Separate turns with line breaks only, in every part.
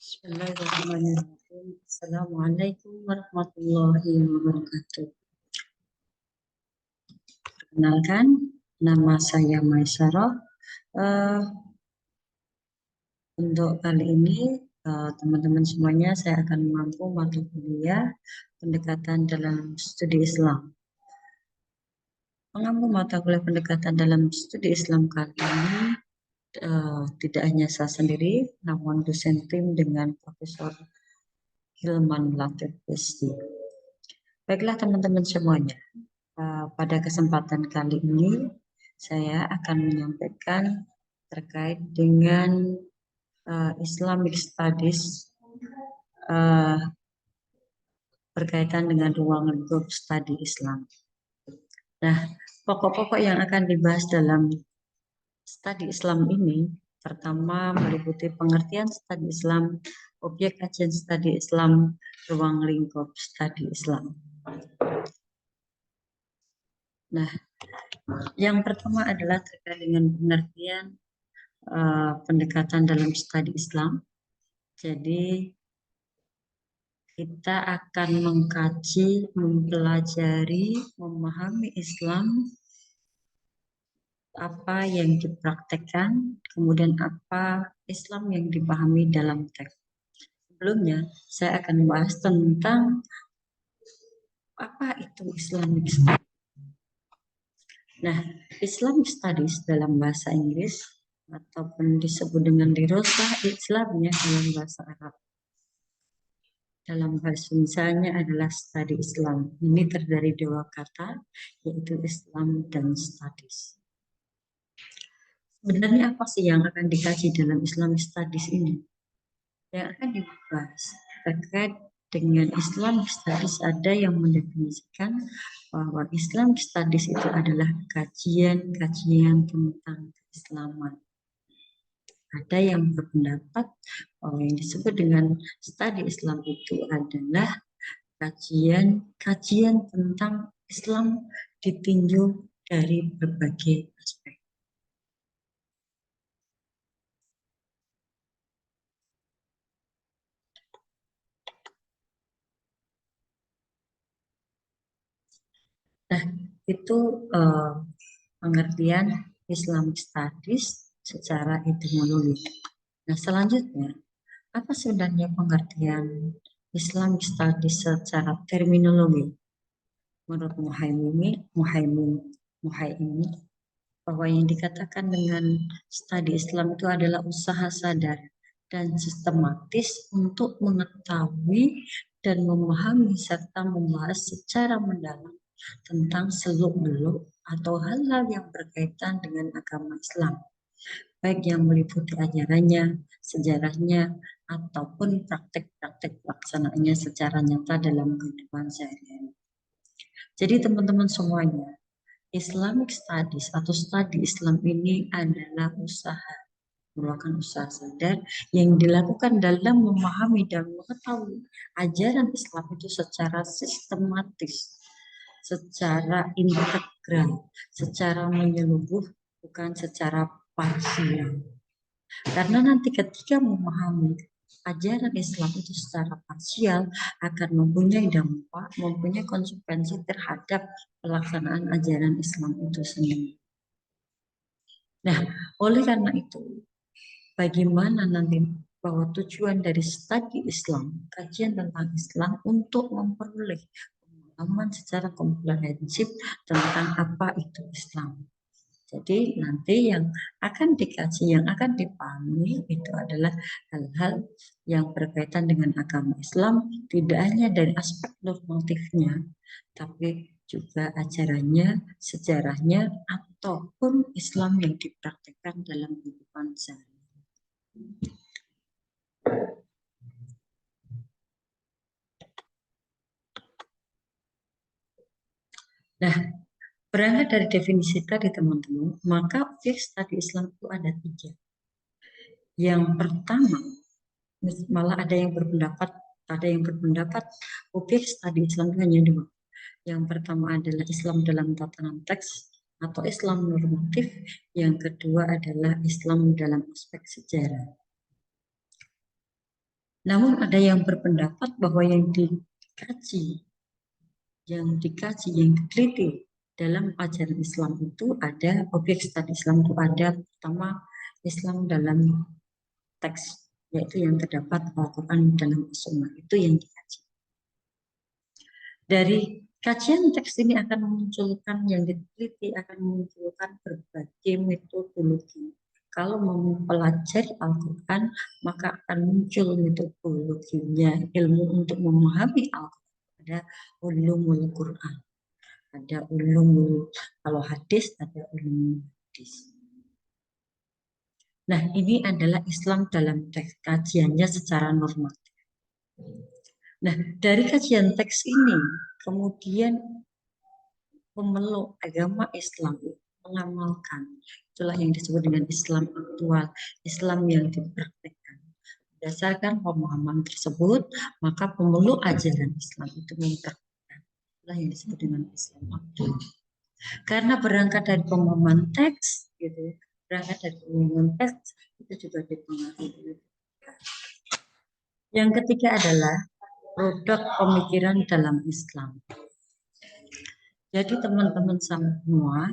Bismillahirrahmanirrahim. Assalamualaikum warahmatullahi wabarakatuh. Perkenalkan, nama saya Maisarah. Untuk kali ini, teman-teman semuanya, saya akan mampu mata kuliah pendekatan dalam studi Islam. Mengampu mata kuliah pendekatan dalam studi Islam kali ini tidak hanya saya sendiri, namun dosen tim dengan Profesor Hilman Latif PhD. Baiklah teman-teman semuanya, pada kesempatan kali ini saya akan menyampaikan terkait dengan Islamic Studies berkaitan dengan ruang lingkup studi Islam. Nah, pokok-pokok yang akan dibahas dalam studi Islam ini pertama meliputi pengertian studi Islam, objek kajian studi Islam, ruang lingkup studi Islam. Nah, yang pertama adalah terkait dengan pengertian pendekatan dalam studi Islam. Jadi kita akan mengkaji, mempelajari, memahami Islam, apa yang dipraktekkan, kemudian apa Islam yang dipahami dalam teks. Sebelumnya, saya akan membahas tentang apa itu Islamic Studies. Nah, Islamic Studies dalam bahasa Inggris ataupun disebut dengan dirosah Islamnya dalam bahasa Arab. Dalam bahasa Indonesia adalah studi Islam. Ini terdiri dua kata, yaitu Islam dan Studies. Sebenarnya apa sih yang akan dikaji dalam Islamic Studies ini? Yang akan dibahas terkait dengan Islamic Studies ada yang mendefinisikan bahwa Islamic Studies itu adalah kajian-kajian tentang keislaman. Ada yang berpendapat bahwa yang disebut dengan studi Islam itu adalah kajian tentang Islam ditinjau dari berbagai aspek. Nah, itu pengertian Islamic Studies secara etimologi. Nah, selanjutnya, apa sebenarnya pengertian Islamic Studies secara terminologi? Menurut Muhaimini, bahwa yang dikatakan dengan studi Islam itu adalah usaha sadar dan sistematis untuk mengetahui dan memahami serta membahas secara mendalam tentang seluk-beluk atau hal-hal yang berkaitan dengan agama Islam, baik yang meliputi ajarannya, sejarahnya, ataupun praktek-praktek pelaksanaannya secara nyata dalam kehidupan sehari-hari. Jadi teman-teman semuanya, Islamic Studies atau studi Islam ini adalah merupakan usaha sadar yang dilakukan dalam memahami dan mengetahui ajaran Islam itu secara sistematis, secara integral, secara menyeluruh, bukan secara parsial. Karena nanti ketika memahami ajaran Islam itu secara parsial akan mempunyai dampak, mempunyai konsekuensi terhadap pelaksanaan ajaran Islam itu sendiri. Nah, oleh karena itu, bagaimana nanti bahwa tujuan dari studi Islam, kajian tentang Islam untuk memperoleh pemahaman secara komprehensif tentang apa itu Islam. Jadi nanti yang akan dikaji, yang akan dipahami itu adalah hal-hal yang berkaitan dengan agama Islam, tidak hanya dari aspek normatifnya, tapi juga ajarannya, sejarahnya, ataupun Islam yang dipraktikkan dalam kehidupan sehari-hari. Nah, berangkat dari definisi tadi teman-teman, maka objek studi Islam itu ada 3. Yang pertama, malah ada yang berpendapat objek studi Islam itu hanya 2. Yang pertama adalah Islam dalam tatanan teks atau Islam normatif. Yang kedua adalah Islam dalam aspek sejarah. Namun ada yang berpendapat bahwa yang diteliti dalam ajaran Islam itu ada objek studi Islam itu ada pertama Islam dalam teks, yaitu yang terdapat Al-Quran dalam Sunnah, itu yang dikaji. Dari kajian teks ini akan memunculkan yang diteliti akan memunculkan berbagai metodologi. Kalau mempelajari Al-Quran, maka akan muncul metodologinya, ilmu untuk memahami Al-Quran. Ada ulumul Quran, ada ulumul, kalau hadis ada ulumul hadis. Nah, ini adalah Islam dalam teks, kajiannya secara normatif. Nah, dari kajian teks ini, kemudian pemeluk agama Islam mengamalkan. Itulah yang disebut dengan Islam aktual, Islam yang dipraktekkan. Berdasarkan pemahaman tersebut, maka pemeluk ajaran Islam itu mempraktekkan. Itulah yang disebut dengan Islam aktual. Karena berangkat dari pemahaman teks, gitu, berangkat dari pemahaman teks itu juga dipengaruhi. Yang ketiga adalah produk pemikiran dalam Islam. Jadi teman-teman semua,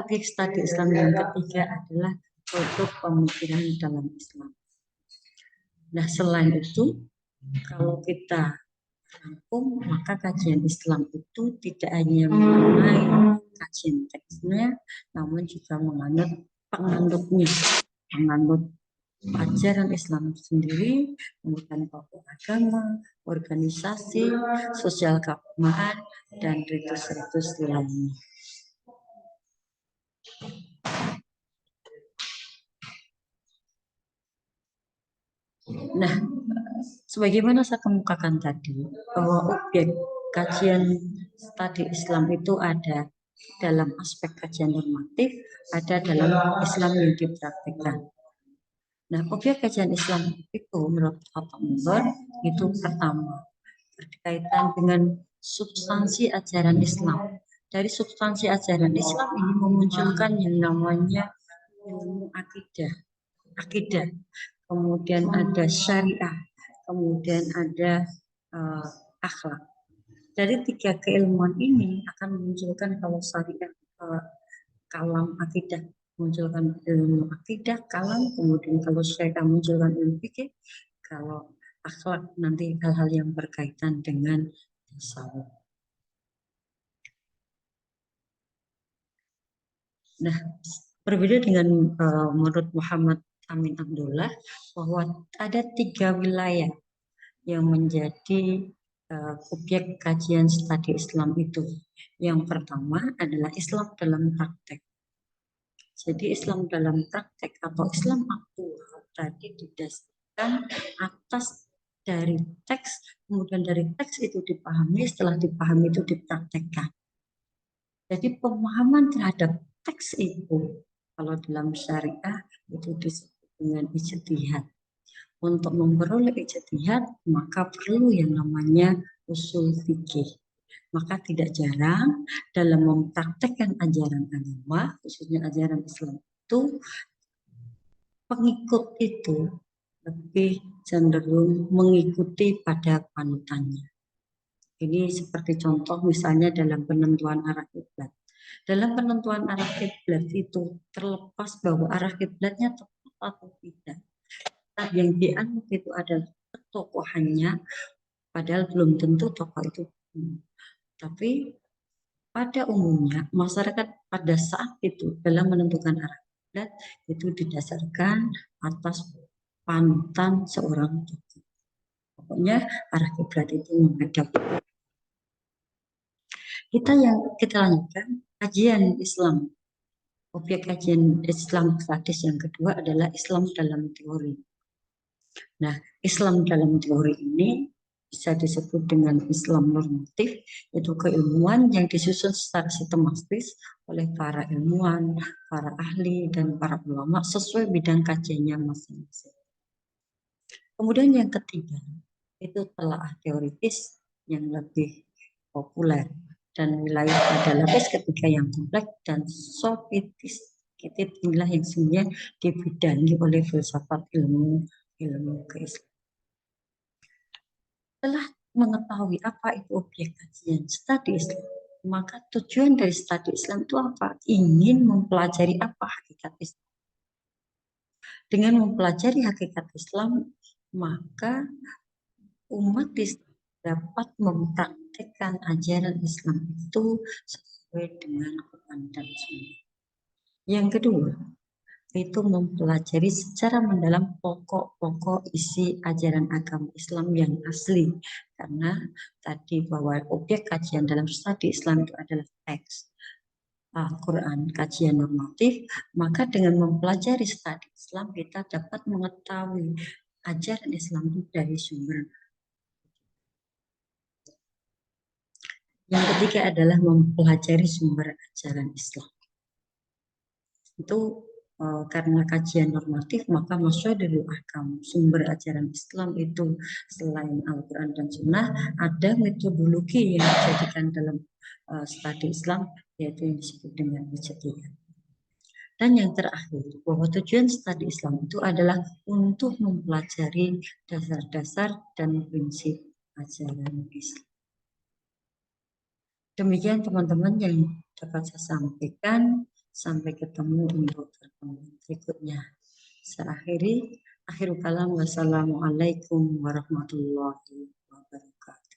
objek studi Islam yang ketiga adalah produk pemikiran dalam Islam. Nah, selain itu, kalau kita rangkum, maka kajian Islam itu tidak hanya mengenai kajian teksnya, namun juga menganut penganut ajaran Islam sendiri, kemudian tokoh agama, organisasi, sosial keagamaan, dan ritus-ritus lainnya. Nah, sebagaimana saya kemukakan tadi, bahwa objek kajian studi Islam itu ada dalam aspek kajian normatif, ada dalam Islam yang dipraktikkan. Nah, objek kajian Islam itu menurut Pak Mundur itu pertama berkaitan dengan substansi ajaran Islam. Dari substansi ajaran Islam ini memunculkan yang namanya ilmu akidah. Kemudian ada syariah, kemudian ada akhlak. Dari tiga keilmuan ini akan memunculkan kalau syariah, kalam akidah, munculkan ilmu akidah, kalam, kemudian kalau syariah munculkan ilmu fikih, kalau akhlak nanti hal-hal yang berkaitan dengan tasawuf. Nah, berbeda dengan menurut Muhammad Amin Abdullah bahwa ada tiga wilayah yang menjadi objek kajian studi Islam itu. Yang pertama adalah Islam dalam praktek. Jadi Islam dalam praktek atau Islam aktual tadi didasarkan atas dari teks, kemudian dari teks itu dipahami, setelah dipahami itu dipraktekkan. Jadi pemahaman terhadap teks itu, kalau dalam syariah itu disebut dengan ijtihad. Untuk memperoleh ijtihad, maka perlu yang namanya usul fikih. Maka tidak jarang dalam mempraktekkan ajaran agama, khususnya ajaran Islam itu, pengikut itu lebih cenderung mengikuti pada panutannya. Ini seperti contoh misalnya dalam penentuan arah kiblat. Dalam penentuan arah kiblat itu terlepas bahwa arah kiblatnya tepat atau tidak. Yang dianggap itu adalah ketokohannya, padahal belum tentu tokoh itu. Tapi pada umumnya masyarakat pada saat itu dalam menentukan arah kiblat itu didasarkan atas panutan seorang tokoh. Pokoknya arah kiblat itu menghadap. Kita lanjutkan kajian Islam. Objek kajian Islam statis yang kedua adalah Islam dalam teori. Nah, Islam dalam teori ini bisa disebut dengan Islam normatif, itu keilmuan yang disusun secara sistematis oleh para ilmuwan, para ahli, dan para ulama sesuai bidang kajiannya masing-masing. Kemudian yang ketiga, itu telaah teoritis yang lebih populer. Dan wilayah pada lapis ketiga yang kompleks dan sofistik inilah yang sebenarnya dibidangi oleh filsafat ilmu keislaman. Setelah mengetahui apa itu objek kajian studi Islam, maka tujuan dari studi Islam itu apa? Ingin mempelajari apa hakikat Islam. Dengan mempelajari hakikat Islam, maka umat Islam dapat mempraktikkan ajaran Islam itu sesuai dengan Quran dan Sunnah. Yang kedua, itu mempelajari secara mendalam pokok-pokok isi ajaran agama Islam yang asli. Karena tadi bahwa objek kajian dalam studi Islam itu adalah teks Al-Quran, kajian normatif, maka dengan mempelajari studi Islam kita dapat mengetahui ajaran Islam itu dari sumber. Yang ketiga adalah mempelajari sumber ajaran Islam. Itu karena kajian normatif maka masyadirul ahkam sumber ajaran Islam itu selain Al-Quran dan Sunnah ada metodologi yang dijadikan dalam studi Islam yaitu yang disebut dengan ijtihad. Dan yang terakhir bahwa tujuan studi Islam itu adalah untuk mempelajari dasar-dasar dan prinsip ajaran Islam. Demikian teman-teman yang dapat saya sampaikan. Sampai ketemu untuk pertemuan berikutnya. Saya akhiri. Akhirul kalam. Wassalamualaikum warahmatullahi wabarakatuh.